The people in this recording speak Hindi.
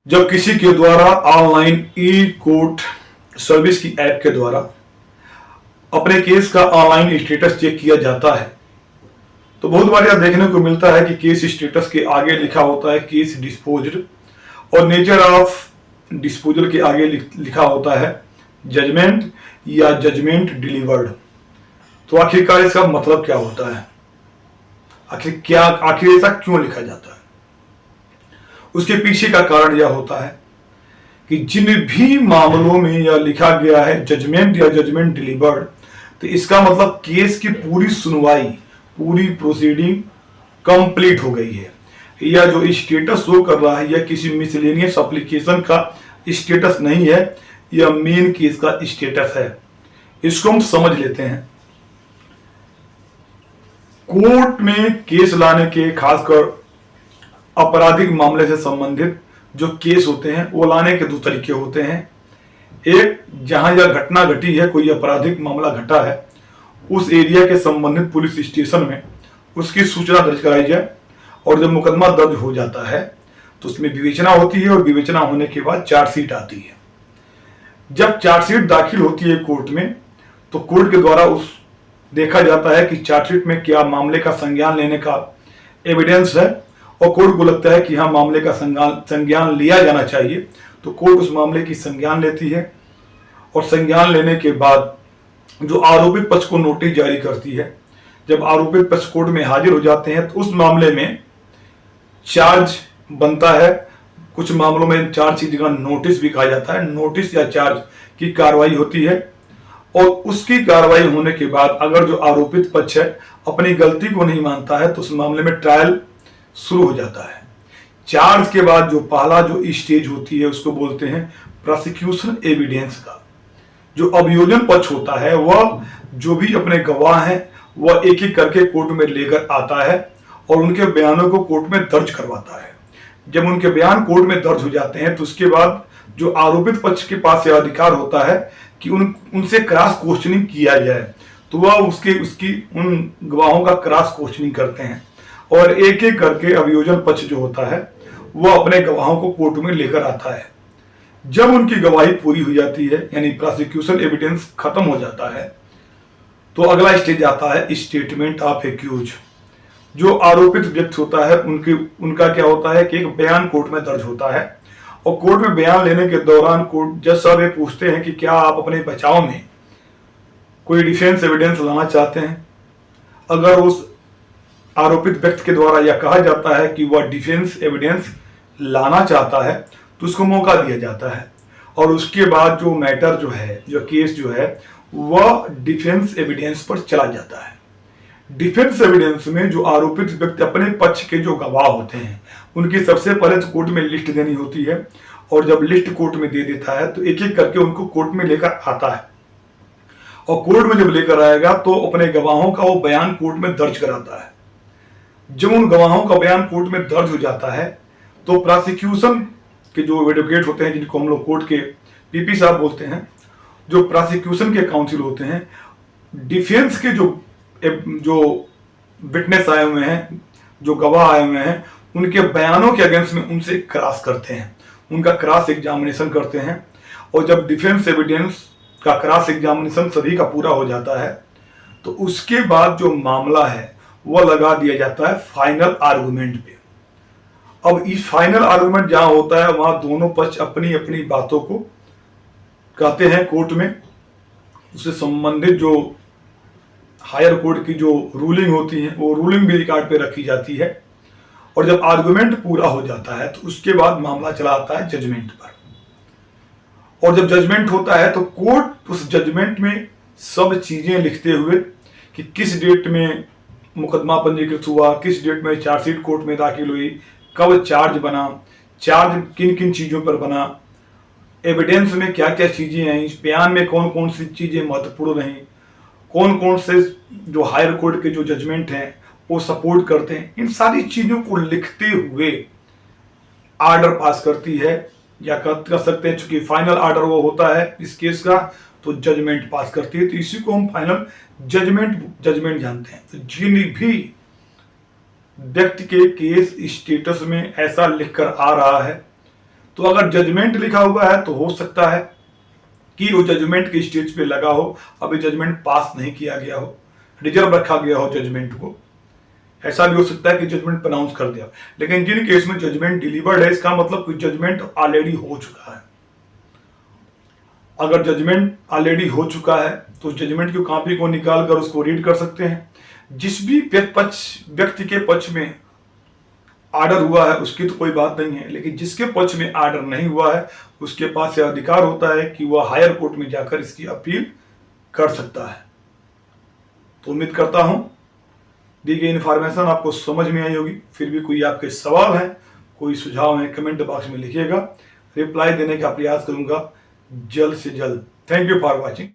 जब किसी के द्वारा ऑनलाइन ई कोर्ट सर्विस की ऐप के द्वारा अपने केस का ऑनलाइन स्टेटस चेक किया जाता है तो बहुत बार यह देखने को मिलता है कि केस स्टेटस के आगे लिखा होता है केस डिस्पोज्ड और नेचर ऑफ डिस्पोजल के आगे लिखा होता है जजमेंट या जजमेंट डिलीवर्ड। तो आखिरकार इसका मतलब क्या होता है? आखिर ऐसा क्यों लिखा जाता है? उसके पीछे का कारण यह होता है कि जिन भी मामलों में यह लिखा गया है जजमेंट या जजमेंट डिलीवर्ड, तो इसका मतलब केस की पूरी सुनवाई, पूरी प्रोसीडिंग कंप्लीट हो गई है। या जो स्टेटस शो कर रहा है यह किसी मिसलेनियस एप्लीकेशन का स्टेटस नहीं है, यह मेन केस का स्टेटस है। इसको हम समझ लेते हैं। कोर्ट में केस लाने के, खासकर आपराधिक मामले से संबंधित जो केस होते हैं वो लाने के दो तरीके होते हैं। एक, जहां यह घटना घटी है, कोई आपराधिक मामला घटा है, उस एरिया के संबंधित पुलिस स्टेशन में उसकी सूचना दर्ज कराई जाए और जब मुकदमा दर्ज हो जाता है तो उसमें विवेचना होती है और विवेचना होने के बाद चार्जशीट आती है। जब चार्जशीट दाखिल होती है कोर्ट में तो कोर्ट के द्वारा उस देखा जाता है कि चार्जशीट में क्या मामले का संज्ञान लेने का एविडेंस है और कोर्ट को लगता है कि हाँ, मामले का संज्ञान लिया जाना चाहिए, तो कोर्ट उस मामले की संज्ञान लेती है और संज्ञान लेने के बाद जो आरोपित पक्ष को नोटिस जारी करती है। जब आरोपित पक्ष कोर्ट में हाजिर हो जाते हैं तो उस मामले में चार्ज बनता है। कुछ मामलों में चार्ज की जगह नोटिस भी कहा जाता है। नोटिस या चार्ज की कार्रवाई होती है और उसकी कार्रवाई होने के बाद अगर जो आरोपित पक्ष है अपनी गलती को नहीं मानता है तो उस मामले में ट्रायल शुरू हो जाता है। चार्ज के बाद जो पहला जो स्टेज होती है उसको बोलते हैं प्रोसिक्यूशन एविडेंस का। जो अभियोजन पक्ष होता है वह जो भी अपने गवाह हैं वह एक एक करके कोर्ट में लेकर आता है और उनके बयानों को कोर्ट में दर्ज करवाता है। जब उनके बयान कोर्ट में दर्ज हो जाते हैं तो उसके बाद जो आरोपित पक्ष के पास यह अधिकार होता है कि उनसे क्रॉस क्वेश्चनिंग किया जाए, तो वह उसकी उन गवाहों का क्रॉस क्वेश्चनिंग करते हैं और एक एक करके अभियोजन पक्ष जो होता है वह अपने गवाहों को कोर्ट में लेकर आता है। जब उनकी गवाही पूरी हो जाती है यानी प्रोसिक्यूशन एविडेंस खत्म हो जाता है तो अगला स्टेज आता है स्टेटमेंट ऑफ एक्यूज। जो आरोपित व्यक्ति होता है उनका क्या होता है कि एक बयान कोर्ट में दर्ज होता है और कोर्ट में बयान लेने के दौरान कोर्ट जज साहब ये पूछते हैं कि क्या आप अपने बचाव में कोई डिफेंस एविडेंस लाना चाहते हैं। अगर उस आरोपित व्यक्ति के द्वारा यह कहा जाता है कि वह डिफेंस एविडेंस लाना चाहता है तो उसको मौका दिया जाता है और उसके बाद जो मैटर जो है, जो केस जो है, वह डिफेंस एविडेंस पर चला जाता है। डिफेंस एविडेंस में जो आरोपित व्यक्ति अपने पक्ष के जो गवाह होते हैं उनकी सबसे पहले तो कोर्ट में लिस्ट देनी होती है और जब लिस्ट कोर्ट में दे देता है तो एक एक करके उनको कोर्ट में लेकर आता है और कोर्ट में जब लेकर आएगा तो अपने गवाहों का वो बयान कोर्ट में दर्ज कराता है। जब उन गवाहों का बयान कोर्ट में दर्ज हो जाता है तो प्रोसिक्यूशन के जो एडवोकेट होते हैं, जिनको हम लोग कोर्ट के पीपी साहब बोलते हैं, जो प्रोसिक्यूशन के काउंसिल होते हैं, डिफेंस के जो विटनेस आए हुए हैं, जो गवाह आए हुए हैं, उनके बयानों के अगेंस्ट में उनसे क्रॉस करते हैं, उनका क्रॉस एग्जामिनेशन करते हैं और जब डिफेंस एविडेंस का क्रॉस एग्जामिनेशन सभी का पूरा हो जाता है तो उसके बाद जो मामला है वह लगा दिया जाता है फाइनल आर्गुमेंट पे। अब इस फाइनल आर्गुमेंट जहां होता है वहां दोनों पक्ष अपनी अपनी बातों को कहते हैं कोर्ट में। उससे संबंधित जो हायर कोर्ट की जो रूलिंग होती है वो रूलिंग भी रिकॉर्ड पे रखी जाती है और जब आर्गुमेंट पूरा हो जाता है तो उसके बाद मामला चला आता है जजमेंट पर। और जब जजमेंट होता है तो कोर्ट उस जजमेंट में सब चीजें लिखते हुए कि किस डेट में मुकदमा पंजीकृत हुआ, किस डेट में चार्जशीट कोर्ट में दाखिल हुई, कब चार्ज बना, चार्ज किन किन चीजों पर बना, एविडेंस में क्या क्या चीजें आई, बयान में कौन कौन सी चीजें महत्वपूर्ण रहीं, कौन कौन से जो हायर कोर्ट के जो जजमेंट हैं वो सपोर्ट करते हैं, इन सारी चीजों को लिखते हुए ऑर्डर पास करती है या कर सकते हैं। चूंकि फाइनल ऑर्डर वो होता है इस केस का तो जजमेंट पास करती है, तो इसी को हम फाइनल जजमेंट जानते हैं। तो जिन भी व्यक्ति के केस स्टेटस में ऐसा लिखकर आ रहा है तो अगर जजमेंट लिखा हुआ है तो हो सकता है कि वो जजमेंट के स्टेज पे लगा हो, अभी जजमेंट पास नहीं किया गया हो, रिजर्व रखा गया हो जजमेंट को। ऐसा भी हो सकता है कि जजमेंट प्रोनाउंस कर दिया। लेकिन जिन केस में जजमेंट डिलीवर्ड है, इसका मतलब कि जजमेंट ऑलरेडी हो चुका है। अगर जजमेंट ऑलरेडी हो चुका है तो जजमेंट की कॉपी को निकाल कर उसको रीड कर सकते हैं। जिस भी व्यक्ति के पक्ष में आर्डर हुआ है उसकी तो कोई बात नहीं है, लेकिन जिसके पक्ष में आर्डर नहीं हुआ है उसके पास यह अधिकार होता है कि वह हायर कोर्ट में जाकर इसकी अपील कर सकता है। तो उम्मीद करता हूं दी गई इन्फॉर्मेशन आपको समझ में आई होगी। फिर भी कोई आपके सवाल है, कोई सुझाव है, कमेंट बॉक्स में लिखिएगा, रिप्लाई देने का प्रयास करूंगा जल्द से जल्द। Thank you for watching.